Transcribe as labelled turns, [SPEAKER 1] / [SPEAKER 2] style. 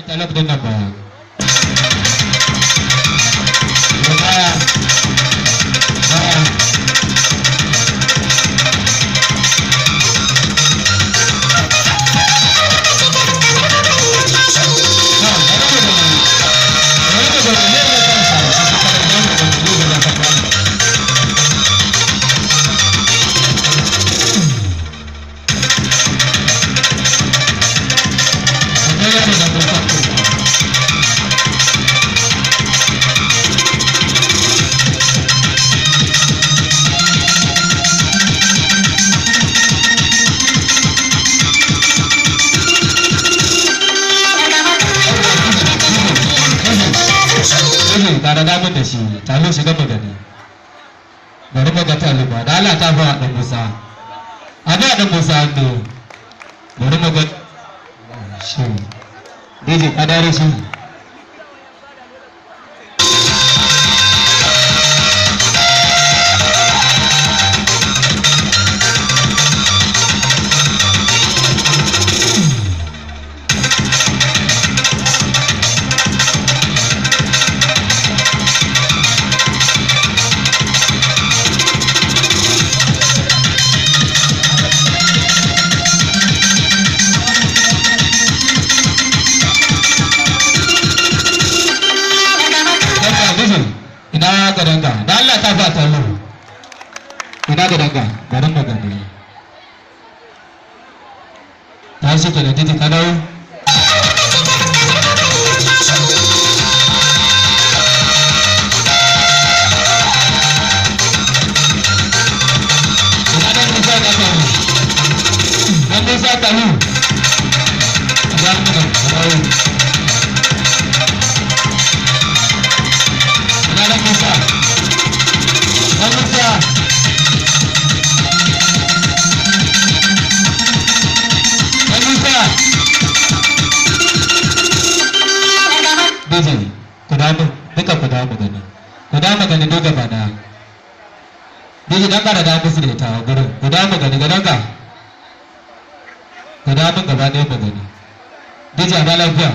[SPEAKER 1] talab din na ba? Baya. Baya. Tare da mun da shi, talo shiga magani. Bari mu ga taliba, da Allah ta fa dan Musa. A da dan Musa ne. Bari mu ga shi. DJ ka dare shi. Ina ga danga, da Allah ta fa talo. Ina ga danga, garin magani. Ta shi ke da titi ka dawo. Ina da Musa ka talo. Dan Musa talo. Garin magani. Bijin, duka ku damu gani. Ku damu gani duk gaba da. Bijin dan kada da musu da ita a gurin. Ku damu gani ga danga. Ku damu gaba ɗaya mu gani. Bijin a lafiya.